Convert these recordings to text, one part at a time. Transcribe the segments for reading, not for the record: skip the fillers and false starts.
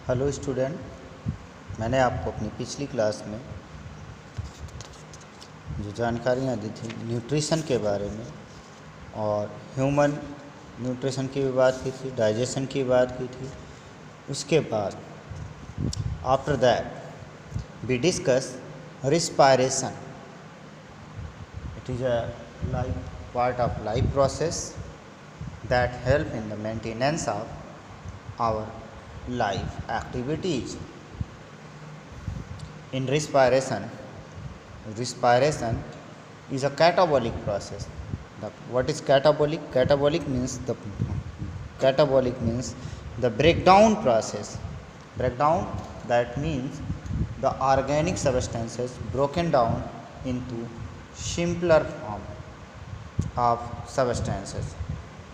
Hello student, मैंने आपको अपनी पिछली क्लास में जो जानकारियाँ दी थी न्यूट्रिशन के बारे में और ह्यूमन न्यूट्रिशन की भी बात की थी, डाइजेशन की बात की थी। उसके बाद after that we discuss respiration. It is a life part of life process that help in the maintenance of our life activities. In respiration is a catabolic process. What is catabolic? Catabolic means the breakdown process. Breakdown, that means the organic substances broken down into simpler form of substances.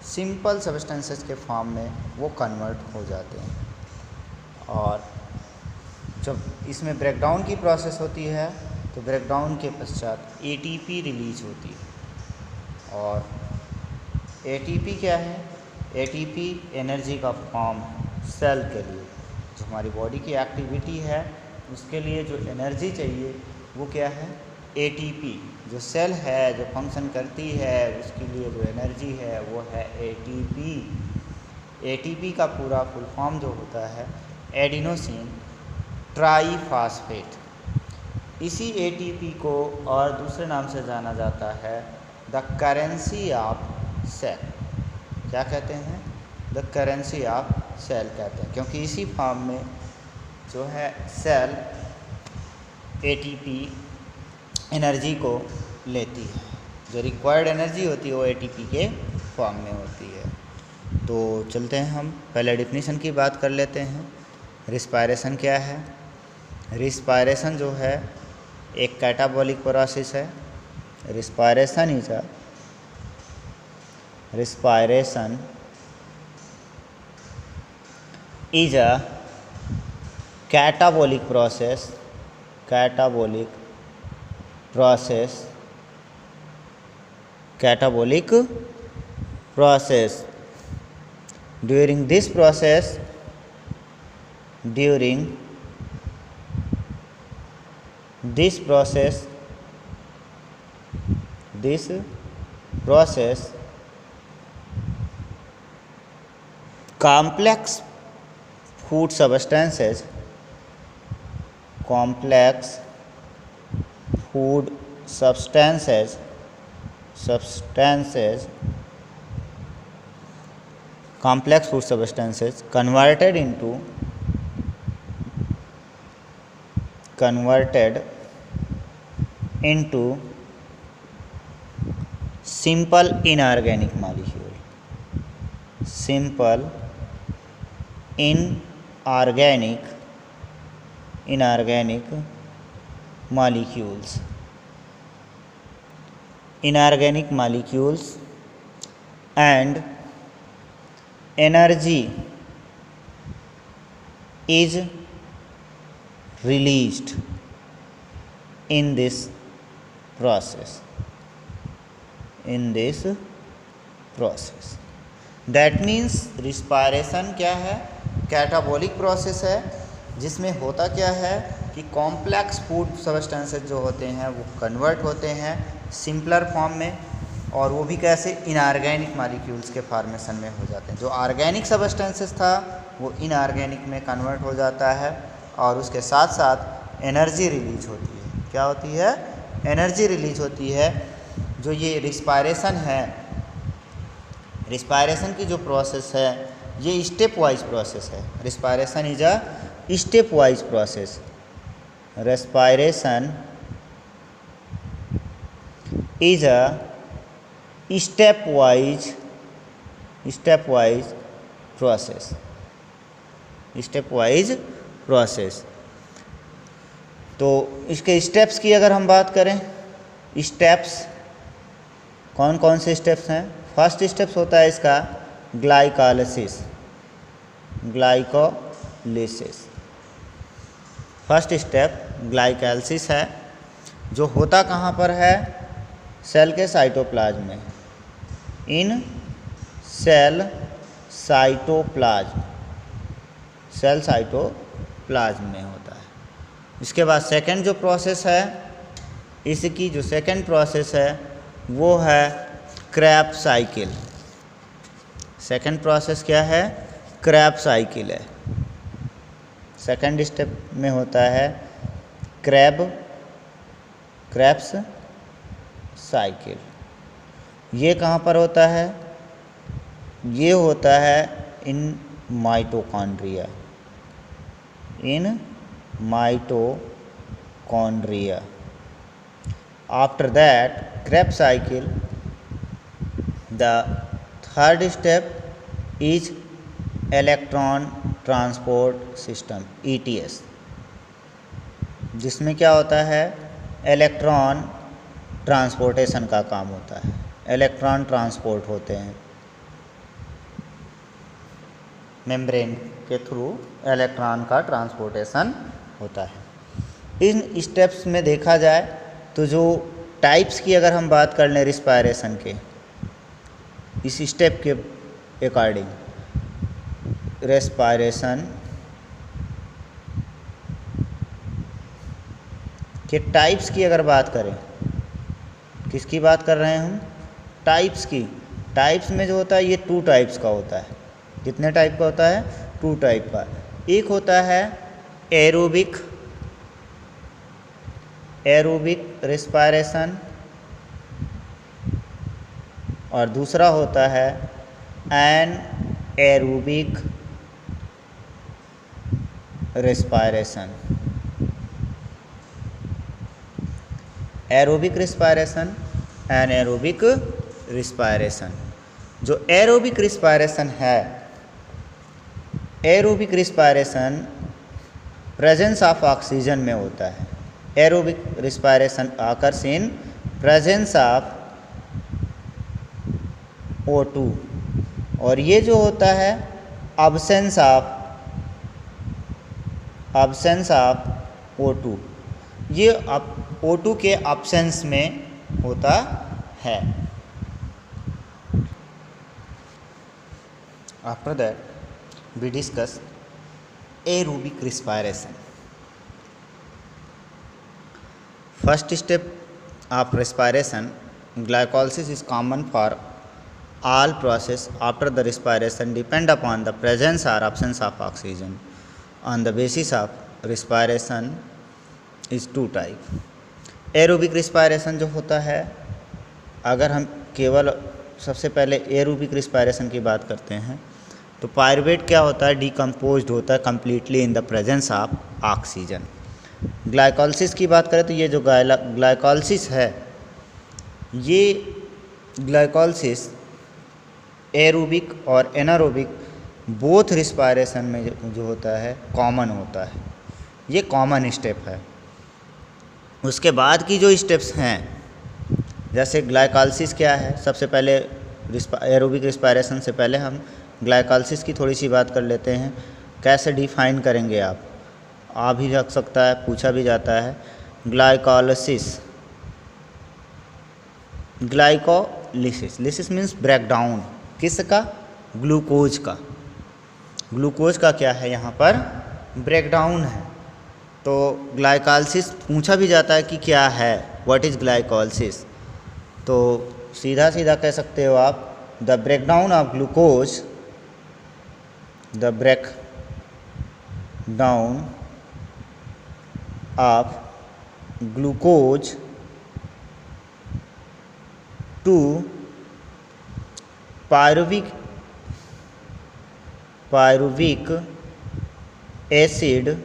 Simple substances के form में वो convert हो जाते हैं। और जब इसमें breakdown की प्रोसेस होती है तो ब्रेकडाउन के पश्चात एटीपी रिलीज होती है। और एटीपी क्या है? एटीपी एनर्जी का फॉर्म है सेल के लिए। जो हमारी बॉडी की एक्टिविटी है उसके लिए जो एनर्जी चाहिए वो क्या है? एटीपी। जो सेल है जो फंक्शन करती है उसके लिए जो एनर्जी है वो है एटीपी। एटीपी का पूरा फुल फॉर्म जो होता है एडिनोसिन ट्राईफॉस्फेट। इसी एटीपी को और दूसरे नाम से जाना जाता है द करेंसी ऑफ सेल। क्या कहते हैं? द करेंसी ऑफ सेल कहते हैं, क्योंकि इसी फॉर्म में जो है सेल एटीपी एनर्जी को लेती है। जो रिक्वायर्ड एनर्जी होती है वो एटीपी के फॉर्म में होती है। तो चलते हैं, हम पहले डिफिनीशन की बात कर लेते हैं। रिस्पायरेशन क्या है? रिस्पायरेशन जो है एक कैटाबॉलिक प्रोसेस है। Respiration is a catabolic process during this process complex food substances converted into simple inorganic molecules and energy is released in this process. That means respiration क्या है? कैटाबॉलिक प्रोसेस है, जिसमें होता क्या है कि कॉम्प्लेक्स फूड सब्सटेंसेस जो होते हैं वो कन्वर्ट होते हैं सिंपलर फॉर्म में। और वो भी कैसे? इनऑर्गेनिक मॉलिक्यूल्स के फॉर्मेशन में हो जाते हैं। जो ऑर्गेनिक सब्सटेंसेस था वो इनऑर्गेनिक में कन्वर्ट हो जाता है और उसके साथ साथ एनर्जी रिलीज होती है। क्या होती है? एनर्जी रिलीज होती है। जो ये रिस्पायरेशन है, रिस्पायरेशन की जो प्रोसेस है ये स्टेप वाइज प्रोसेस है। Respiration is a step wise process. Respiration is a step wise process. तो इसके स्टेप्स की अगर हम बात करें, स्टेप्स कौन कौन से स्टेप्स हैं? फर्स्ट स्टेप्स होता है इसका ग्लाइकोलाइसिस। फर्स्ट स्टेप ग्लाइकोलाइसिस है, जो होता कहाँ पर है? सेल के साइटोप्लाज्म में। इन सेल साइटोप्लाज्म प्लाज्म में होता है। इसके बाद सेकंड जो प्रोसेस है, इसकी जो सेकंड प्रोसेस है वो है क्रेब्स साइकिल। सेकंड प्रोसेस क्या है? क्रेब्स साइकिल है। सेकंड स्टेप में होता है क्रेब्स साइकिल। ये कहाँ पर होता है? ये होता है in mitochondria, in mitochondria. After that Krebs cycle, the third step is electron transport system ETS, जिसमें क्या होता है? इलेक्ट्रॉन ट्रांसपोर्टेशन का काम होता है। इलेक्ट्रॉन ट्रांसपोर्ट होते हैं मेम्ब्रेन के थ्रू, इलेक्ट्रॉन का ट्रांसपोर्टेशन होता है। इन स्टेप्स में देखा जाए तो जो टाइप्स की अगर हम बात कर लें रिस्पायरेशन के, इस स्टेप के अकॉर्डिंग रेस्पायरेशन के टाइप्स की अगर बात करें, किसकी बात कर रहे हैं हम? टाइप्स की। टाइप्स में जो होता है ये 2 टाइप्स का होता है। कितने टाइप का होता है? 2 टाइप का। एक होता है एरोबिक रेस्पायरेशन और दूसरा होता है anaerobic respiration. Aerobic respiration, anaerobic respiration. जो एरोबिक रेस्पायरेशन है, aerobic respiration presence of oxygen में होता है। Aerobic respiration occurs in presence of O2 और ये जो होता है absence of O2, ये O2 के absence में होता है। After that we discuss aerobic respiration. First step of respiration, glycolysis is common for all process after the respiration depend upon the presence or absence of oxygen. On the basis of respiration is 2 type. Aerobic respiration जो होता है, अगर हम केवल सबसे पहले aerobic respiration की बात करते हैं तो पायरुवेट क्या होता है? डिकम्पोज्ड होता है completely in the presence of oxygen. Glycolysis की बात करें तो ये जो ग्लाइकोलिसिस है, ये ग्लाइकोलिसिस एरोबिक और एनारोबिक बोथ रिस्पायरेशन में जो होता है कॉमन होता है। ये कॉमन स्टेप है। उसके बाद की जो स्टेप्स हैं, जैसे ग्लाइकोलिसिस क्या है, सबसे पहले एरोबिक रिस्पायरेशन से पहले हम ग्लाइकोलिसिस की थोड़ी सी बात कर लेते हैं। कैसे डिफाइन करेंगे आप? आ भी रख सकता है, पूछा भी जाता है। Glycolysis means breakdown. किसका? ग्लूकोज का। ग्लूकोज का क्या है? यहाँ पर ब्रेकडाउन है। तो ग्लाइकोलिसिस पूछा भी जाता है कि क्या है, व्हाट इज़ ग्लाइकोलिसिस। तो सीधा सीधा कह सकते हो आप, the breakdown of glucose, the breakdown of glucose to pyruvic acid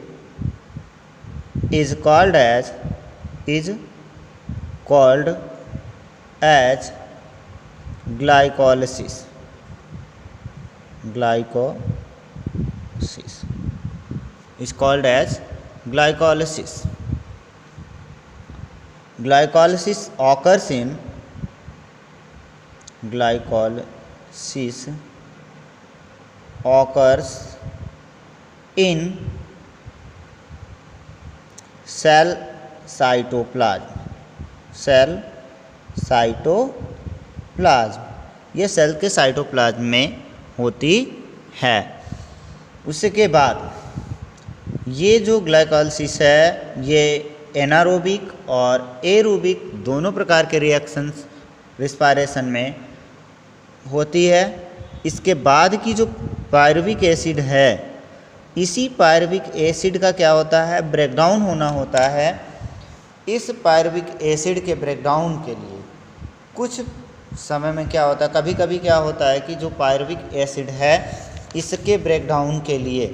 is called as glycolysis is called as glycolysis. Glycolysis occurs in cell cytoplasm। ये सेल के साइटोप्लाज्म में होती है। उसके बाद ये जो ग्लाइकोलाइसिस है ये एनारोबिक और एरोबिक दोनों प्रकार के रिएक्शंस रिस्पायरेशन में होती है। इसके बाद की जो पायरुविक एसिड है, इसी पायरुविक एसिड का क्या होता है, ब्रेकडाउन होना होता है। इस पायरुविक एसिड के ब्रेकडाउन के लिए कुछ समय में क्या होता है, कभी कभी क्या होता है कि जो पायरुविक एसिड है इसके ब्रेकडाउन के लिए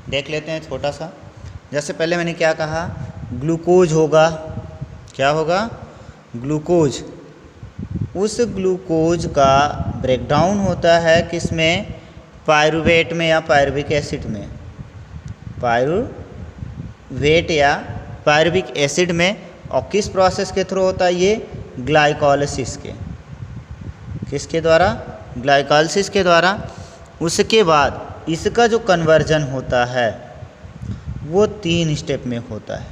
देख लेते हैं छोटा सा। जैसे पहले मैंने क्या कहा, ग्लूकोज होगा, क्या होगा, ग्लूकोज। उस ग्लूकोज का ब्रेकडाउन होता है किसमें, पायरुवेट में या पायरुविक एसिड में, पायरुवेट या पायरुविक एसिड में। और किस प्रोसेस के थ्रू होता है ये, ग्लाइकोलाइसिस के, किसके द्वारा, ग्लाइकोलाइसिस के द्वारा। उसके बाद इसका जो कन्वर्जन होता है वो 3 स्टेप में होता है।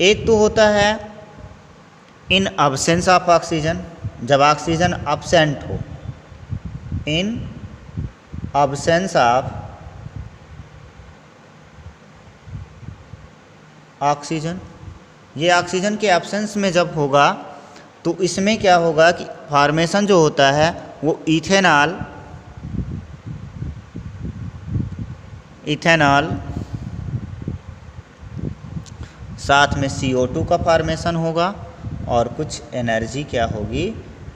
एक तो होता है इन अब्सेंस ऑफ ऑक्सीजन, जब ऑक्सीजन अब्सेंट हो, इन अब्सेंस ऑफ ऑक्सीजन। ये ऑक्सीजन के एब्सेंस में जब होगा तो इसमें क्या होगा कि फॉर्मेशन जो होता है वो इथेनॉल साथ में CO2 का फॉर्मेशन होगा और कुछ एनर्जी क्या होगी,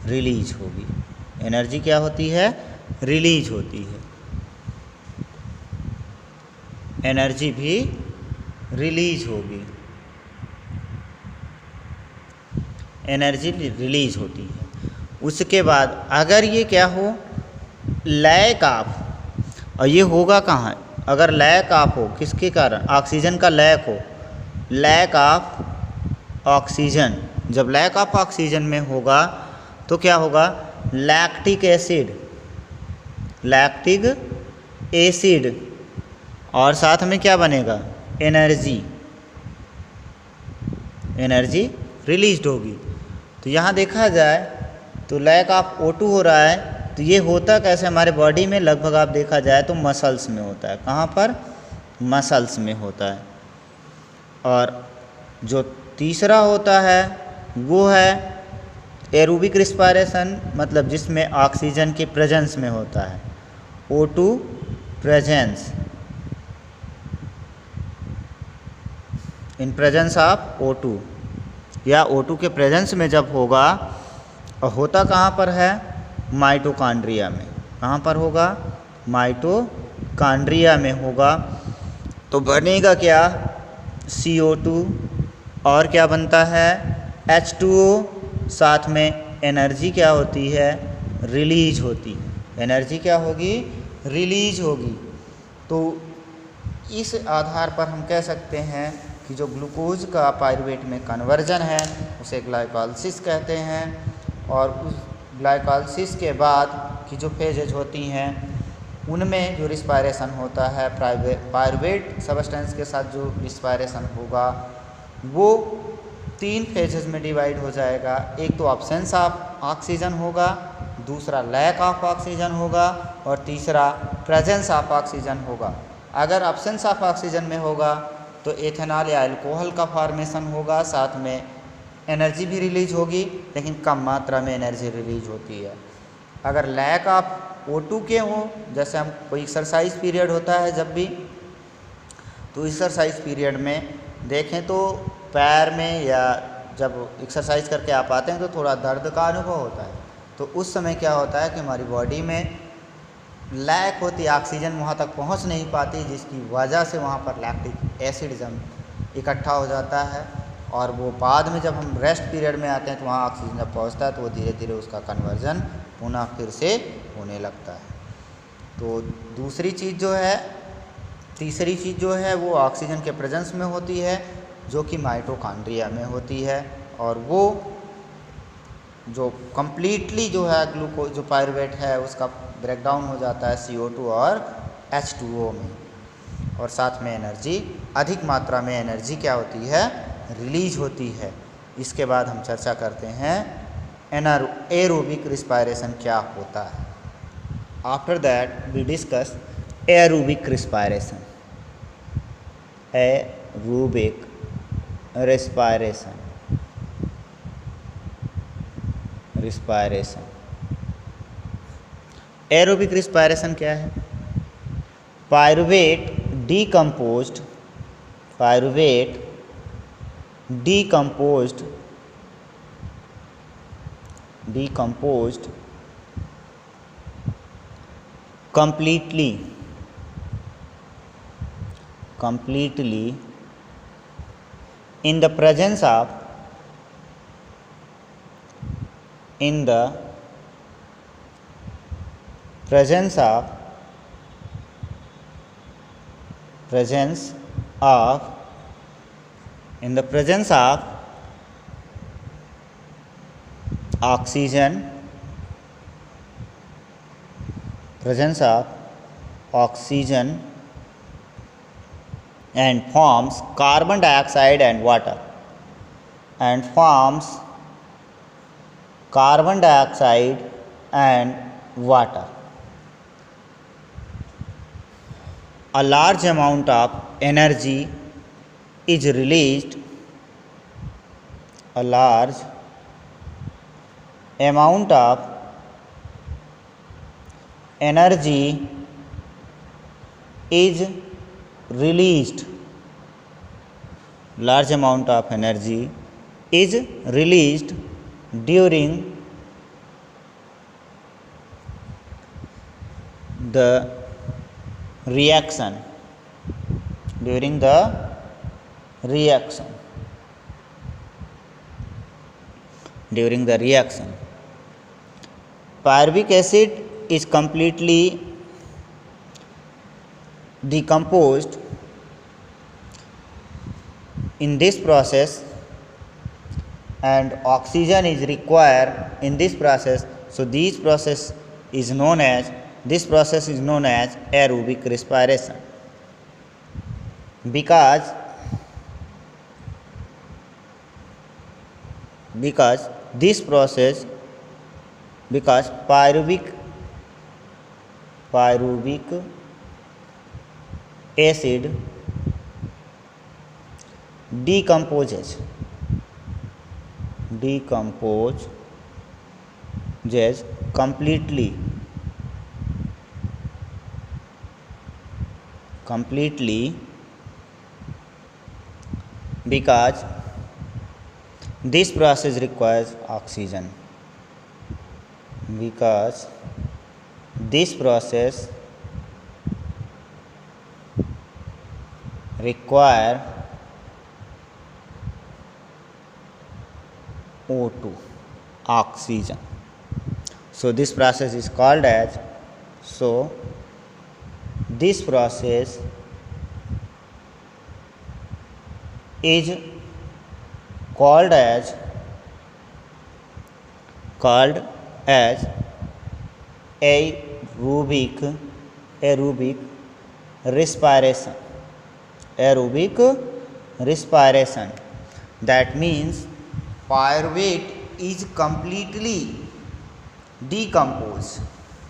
रिलीज होगी। एनर्जी क्या होती है, रिलीज होती है, एनर्जी भी रिलीज होगी, एनर्जी रिलीज होती है। उसके बाद अगर ये क्या हो, लैक ऑफ, और ये होगा कहाँ, अगर लैक ऑफ हो, किसके कारण, ऑक्सीजन का लैक हो, लैक ऑफ ऑक्सीजन, जब लैक ऑफ ऑक्सीजन में होगा तो क्या होगा, लैक्टिक एसिड और साथ में क्या बनेगा, एनर्जी रिलीज होगी। तो यहाँ देखा जाए तो लैक ऑफ O2 हो रहा है, तो ये होता कैसे हमारे बॉडी में, लगभग आप देखा जाए तो मसल्स में होता है। कहाँ पर, मसल्स में होता है। और जो तीसरा होता है वो है एरोबिक रिस्पायरेशन, मतलब जिसमें ऑक्सीजन के प्रेजेंस में होता है, O2 presence, in presence of O2, या O2 के प्रेजेंस में जब होगा, और होता कहाँ पर है, माइटोकॉन्ड्रिया में। कहाँ पर होगा, माइटोकॉन्ड्रिया में होगा। तो बनेगा क्या, CO2 और क्या बनता है, H2O, साथ में एनर्जी क्या होती है, रिलीज होती है, एनर्जी क्या होगी, रिलीज होगी। तो इस आधार पर हम कह सकते हैं कि जो ग्लूकोज का पायरुवेट में कन्वर्जन है उसे ग्लाइकोलाइसिस कहते हैं। और उस ग्लाइकोलाइसिस के बाद की जो फेजेज होती हैं उनमें जो रिस्पायरेशन होता है, पायरुवेट सब्सटेंस के साथ जो रिस्पायरेशन होगा वो 3 फेजेज में डिवाइड हो जाएगा। एक तो एब्सेंस ऑफ ऑक्सीजन होगा, दूसरा लैक ऑफ ऑक्सीजन होगा, और तीसरा प्रेजेंस ऑफ ऑक्सीजन होगा। अगर एब्सेंस ऑफ ऑक्सीजन में होगा तो एथेनॉल या अल्कोहल का फॉर्मेशन होगा, साथ में एनर्जी भी रिलीज होगी, लेकिन कम मात्रा में एनर्जी रिलीज होती है। अगर लैक ऑफ O2 के हो, जैसे हम कोई एक्सरसाइज पीरियड होता है जब भी, तो एक्सरसाइज पीरियड में देखें तो पैर में या जब एक्सरसाइज करके आप आते हैं तो थोड़ा दर्द का अनुभव होता है। तो उस समय क्या होता है कि हमारी बॉडी में लैक होती, ऑक्सीजन वहाँ तक पहुँच नहीं पाती, जिसकी वजह से वहाँ पर लैक्टिक एसिड जम इकट्ठा हो जाता है। और वो बाद में जब हम रेस्ट पीरियड में आते हैं तो वहाँ ऑक्सीजन जब पहुँचता है तो वो धीरे धीरे उसका कन्वर्जन पुनः फिर से होने लगता है। तो दूसरी चीज़ जो है, तीसरी चीज़ जो है वो ऑक्सीजन के प्रेजेंस में होती है, जो कि माइटोकॉन्ड्रिया में होती है। और वो जो कम्प्लीटली जो है ग्लूकोज जो पायरुवेट है उसका ब्रेकडाउन हो जाता है CO2 और H2O में, और साथ में एनर्जी, अधिक मात्रा में एनर्जी क्या होती है, रिलीज होती है। इसके बाद हम चर्चा करते हैं एरोबिक रिस्पायरेशन क्या होता है। After that we discuss aerobic respiration, aerobic respiration, aerobic respiration क्या है? Pyruvate decomposed completely in the presence of oxygen, and forms carbon dioxide and water, A large amount of energy is released. Large amount of energy is released during the reaction. Pyruvic acid is completely decomposed in this process, and oxygen is required in this process. So this process is known as aerobic respiration, because pyruvic acid decomposes completely because this process requires oxygen. O2, oxygen. So this process is called as aerobic respiration. That means pyruvate is completely decomposed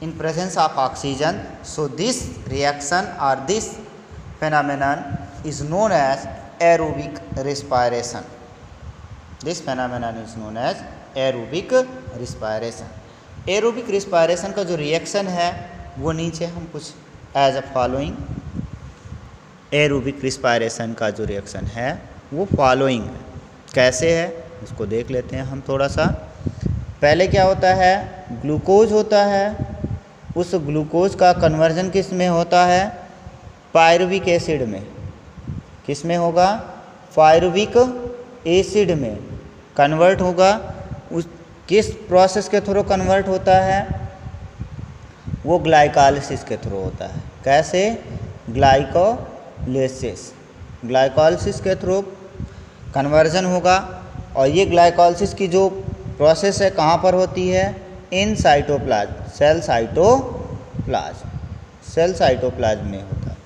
in presence of oxygen. So this reaction or this phenomenon is known as aerobic respiration. Aerobic respiration का जो reaction है वो नीचे हम कुछ as a following, aerobic respiration का जो reaction है वो फॉलोइंग है। कैसे है उसको देख लेते हैं हम थोड़ा सा। पहले क्या होता है, ग्लूकोज होता है, उस ग्लूकोज का कन्वर्जन किस में होता है, पायरुविक एसिड में। किस में होगा, पायरुविक एसिड में कन्वर्ट होगा। उस किस प्रोसेस के थ्रू कन्वर्ट होता है, वो ग्लाइकोलिसिस के थ्रू होता है। कैसे, ग्लाइकोलिसिस के थ्रू कन्वर्जन होगा। और ये ग्लाइकोलिसिस की जो प्रोसेस है कहाँ पर होती है, इन साइटोप्लाज्म, सेल साइटोप्लाज्म में होता है।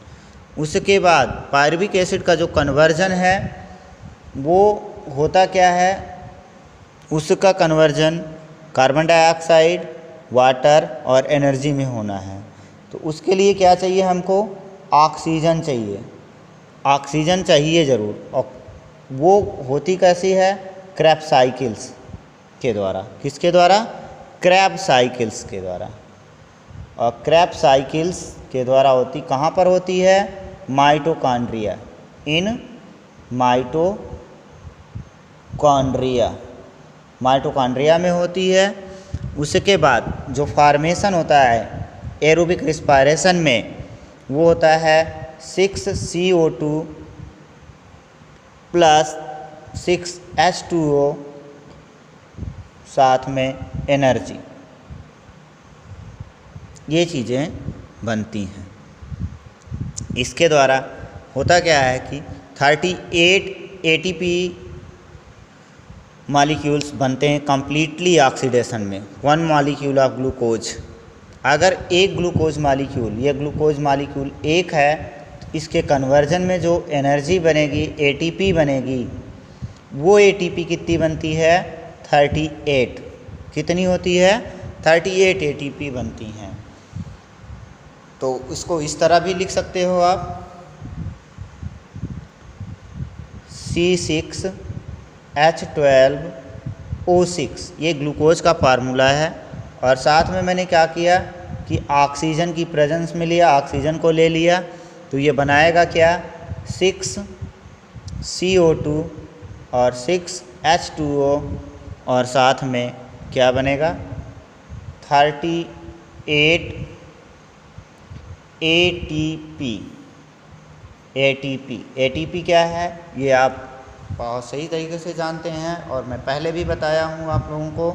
उसके बाद पायरुविक एसिड का जो कन्वर्जन है वो होता क्या है, उसका कन्वर्जन कार्बन डाइऑक्साइड, वाटर और एनर्जी में होना है। तो उसके लिए क्या चाहिए हमको? ऑक्सीजन चाहिए, ऑक्सीजन चाहिए ज़रूर। और वो होती कैसी है? क्रैब साइकिल्स के द्वारा। किसके द्वारा? क्रैब साइकिल्स के द्वारा। और क्रैब साइकिल्स के द्वारा होती कहाँ पर होती है? माइटोकॉन्ड्रिया, इन माइटोकॉन्ड्रिया, माइटोकॉन्ड्रिया में होती है। उसके बाद जो फॉर्मेशन होता है एरोबिक रिस्पायरेशन में, वो होता है 6CO2 प्लस 6H2O साथ में एनर्जी, ये चीज़ें बनती हैं। इसके द्वारा होता क्या है कि 38 ATP मॉलिक्यूल्स बनते हैं कंप्लीटली ऑक्सीडेशन में। 1 मॉलिक्यूल ऑफ ग्लूकोज, अगर एक ग्लूकोज मॉलिक्यूल, ये ग्लूकोज मॉलिक्यूल एक है, तो इसके कन्वर्जन में जो एनर्जी बनेगी, ATP बनेगी, वो ATP कितनी बनती है? 38। कितनी होती है? 38 ATP बनती हैं। तो इसको इस तरह भी लिख सकते हो आप, C6H12O6, ये ग्लूकोज का फार्मूला है। और साथ में मैंने क्या किया कि ऑक्सीजन की प्रेजेंस में लिया, ऑक्सीजन को ले लिया, तो ये बनाएगा क्या? 6CO2 और 6H2O, और साथ में क्या बनेगा? 38 ATP क्या है ये आप बहुत सही तरीके से जानते हैं, और मैं पहले भी बताया हूँ आप लोगों को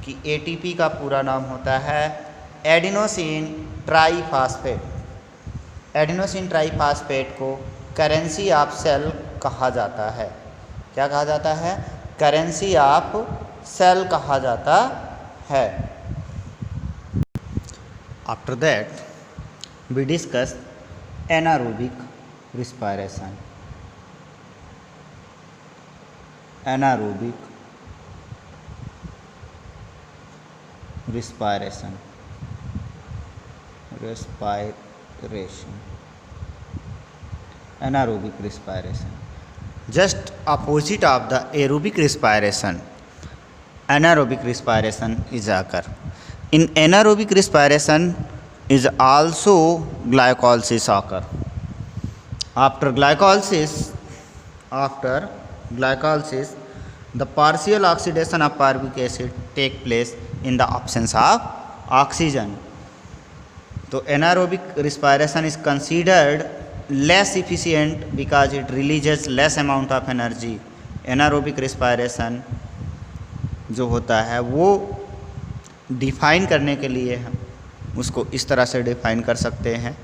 कि ATP का पूरा नाम होता है एडिनोसिन ट्राईफॉस्फेट। एडिनोसिन ट्राईफॉस्फेट को करेंसी ऑफ सेल कहा जाता है। क्या कहा जाता है? करेंसी ऑफ सेल कहा जाता है। After that we discuss anaerobic respiration. Anaerobic respiration. Anaerobic respiration. Just opposite of the aerobic respiration, anaerobic respiration is occur. In anaerobic respiration is also glycolysis occur. After glycolysis, the partial oxidation of pyruvic acid take place in the absence of oxygen. So anaerobic respiration is considered less efficient because it releases less amount of energy. Anaerobic respiration जो होता है वो define करने के लिए हम उसको इस तरह से डिफाइन कर सकते हैं।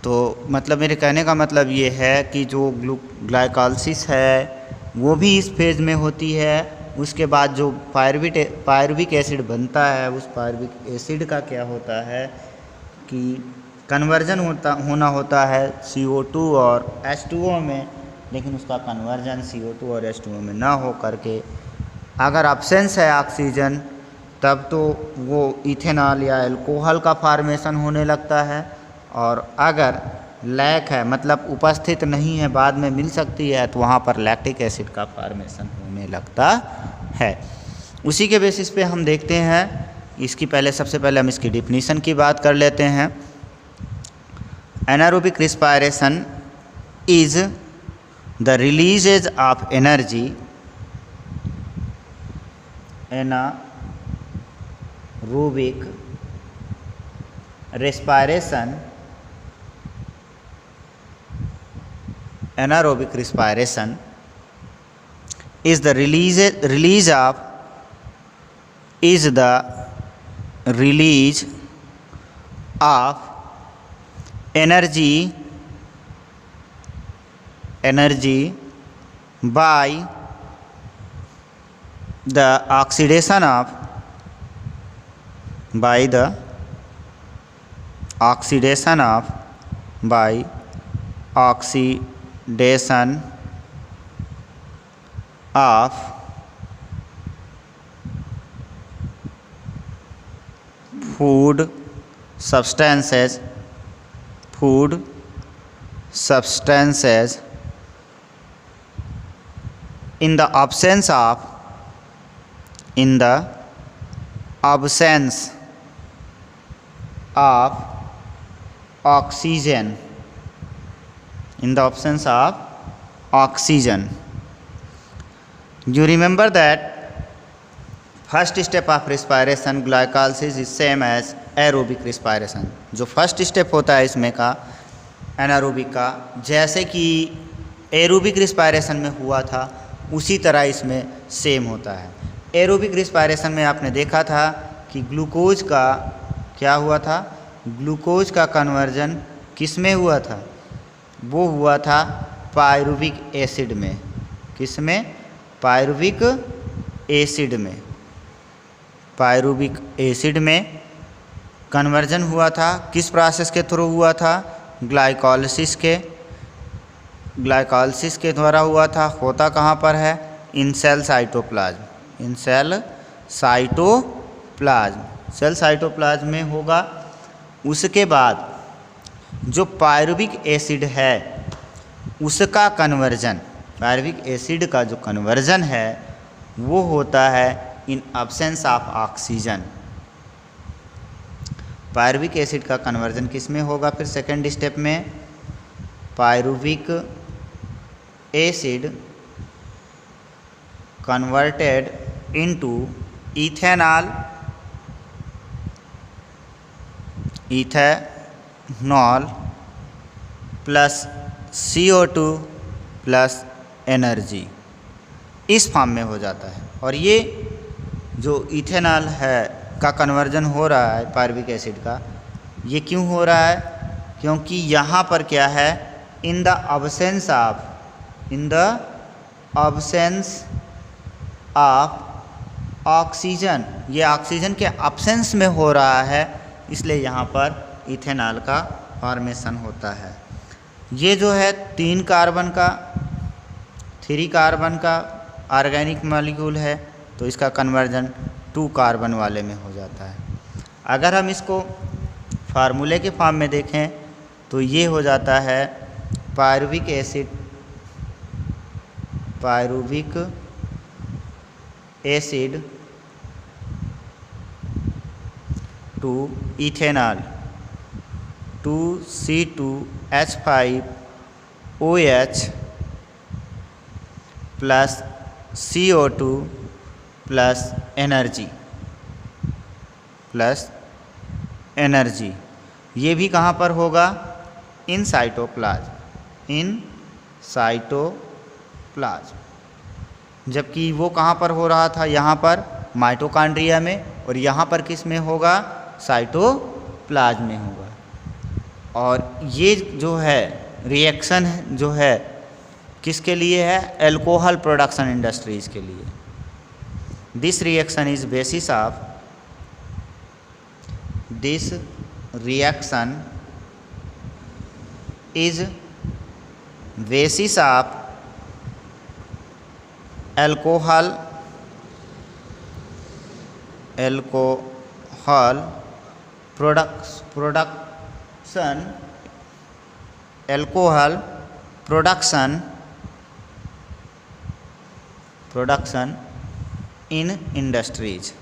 तो मतलब मेरे कहने का मतलब ये है कि जो ग्लाइकोलाइसिस है वो भी इस फेज़ में होती है। उसके बाद जो पायरुविक एसिड बनता है, उस पायरुविक एसिड का क्या होता है कि कन्वर्जन होना होता है CO2 और H2O में, लेकिन उसका कन्वर्जन CO2 और H2O में ना हो करके अगर एब्सेंस है ऑक्सीजन, तब तो वो इथेनॉल या अल्कोहल का फार्मेशन होने लगता है। और अगर लैक है मतलब उपस्थित नहीं है, बाद में मिल सकती है, तो वहाँ पर लैक्टिक एसिड का फार्मेशन होने लगता है। उसी के बेसिस पे हम देखते हैं इसकी सबसे पहले हम इसकी डिफिनीशन की बात कर लेते हैं। Anaerobic respiration is the releases of energy anaerobic respiration is the release of energy by the oxidation of food substances, food substances in the absence of oxygen, in the absence of oxygen. You remember that first step of respiration glycolysis is same as aerobic respiration. जो first step होता है इसमें का anaerobic का, जैसे कि aerobic respiration में हुआ था उसी तरह इसमें सेम होता है। एरोबिक रिस्पायरेशन में आपने देखा था कि ग्लूकोज का क्या हुआ था, ग्लूकोज का कन्वर्जन किस में हुआ था, वो हुआ था पायरुविक एसिड में। किस में? पायरुविक एसिड में। पायरुविक एसिड में कन्वर्जन हुआ था। किस प्रोसेस के थ्रू हुआ था? ग्लाइकोलाइसिस के द्वारा हुआ था। होता कहाँ पर है? इन सेल साइटोप्लाज्म। इन सेल साइटोप्लाज्म, सेल साइटोप्लाज्म में होगा। उसके बाद जो पायरुविक एसिड है उसका कन्वर्जन, पायरुविक एसिड का जो कन्वर्जन है वो होता है in absence of oxygen. Pyruvic acid का कन्वर्जन किस में होगा? फिर सेकेंड स्टेप में pyruvic acid converted into ethanol plus CO2 plus energy, इस फॉर्म में हो जाता है। और ये जो इथेनॉल है का कन्वर्जन हो रहा है पायरुविक एसिड का, ये क्यों हो रहा है? क्योंकि यहाँ पर क्या है, in the absence of oxygen, ये ऑक्सीजन के अब्सेंस में हो रहा है, इसलिए यहाँ पर इथेनॉल का फॉर्मेशन होता है। ये जो है 3 कार्बन का ऑर्गेनिक मॉलिक्यूल है, तो इसका कन्वर्जन 2 कार्बन वाले में हो जाता है। अगर हम इसको फार्मूले के फॉर्म में देखें तो ये हो जाता है pyruvic acid to ethanol 2C2H5OH plus CO2 plus energy. ये भी कहाँ पर होगा? In cytoplasm. जबकि वो कहाँ पर हो रहा था? यहाँ पर माइटोकॉन्ड्रिया में, और यहाँ पर किस में होगा? साइटोप्लाज्म में होगा। और ये जो है रिएक्शन जो है किसके लिए है? अल्कोहल प्रोडक्शन इंडस्ट्रीज के लिए। This reaction is basis of alcohol production in industries.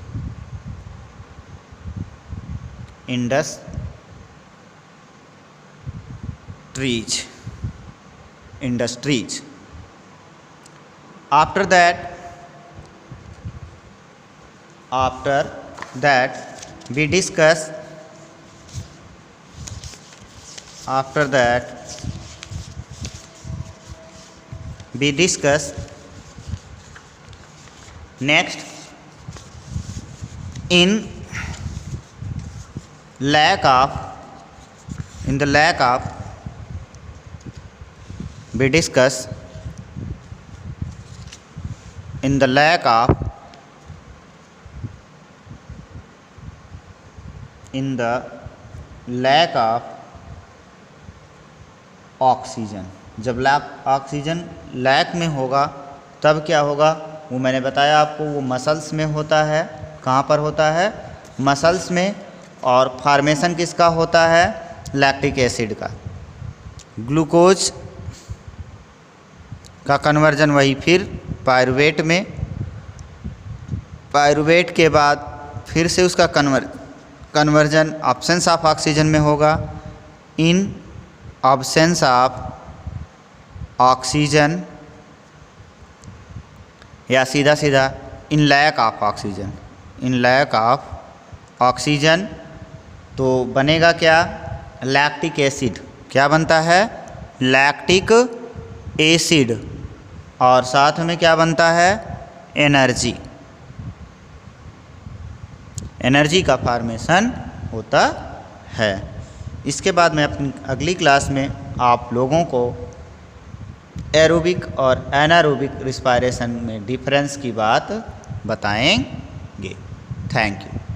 After that we discuss next in the lack of we discuss in the lack of oxygen. जब ऑक्सीजन लैक में होगा तब क्या होगा? वो मैंने बताया आपको, वो मसल्स में होता है। कहाँ पर होता है? मसल्स में। और फार्मेशन किसका होता है? लैक्टिक एसिड का। ग्लूकोज का कन्वर्जन वही फिर पायरुवेट में, पायरुवेट के बाद फिर से उसका कन्वर्जन ऑब्सेंस ऑफ ऑक्सीजन में होगा। इन ऑब्सेंस ऑफ ऑक्सीजन, या सीधा सीधा in lack of oxygen, in lack of oxygen, तो बनेगा क्या? Lactic acid. क्या बनता है? Lactic acid. और साथ में क्या बनता है? एनर्जी। एनर्जी का फॉर्मेशन होता है। इसके बाद मैं अपनी अगली क्लास में आप लोगों को एरोबिक और एनारोबिक रिस्पायरेशन में डिफरेंस की बात बताएंगे। Thank you.